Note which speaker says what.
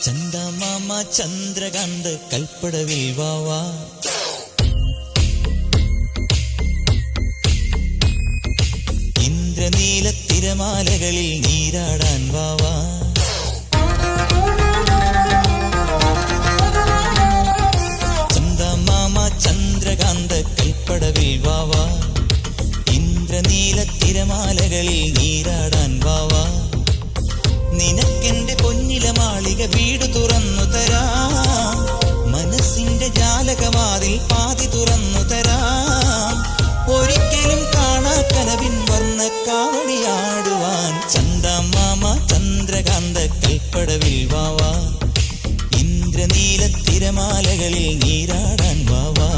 Speaker 1: ചന്ദമാമ ചന്ദ്രകാന്ത് കൽപ്പടവിൽ വാവാ, ഇന്ദ്രനീല തിരമാലകളിൽ നീരാടാൻ വാവാ. ചന്ദമാമ ചന്ദ്രകാന്ത് കൽപ്പടവിൽ വാവാ, ഇന്ദ്രനീല തിരമാലകളിൽ നീരാടാൻ വാവാ. നിനക്കെന്റെ പൊന്നില മാളിക വീട് തുറന്നു തരാം, മനസ്സിന്റെ ജാലകവാതിൽ പാതി തുറന്നു തരാം. ഒരിക്കലും കാണാ കനവിൻ വർണ്ണ കാവടിയാടുവാൻ. ചന്ദമാമ ചന്ദ്രകാന്ത കൽപ്പടവിൽ വാവാ, ഇന്ദ്രനീല തിരമാലകളിൽ നീരാടാൻ വാവാ.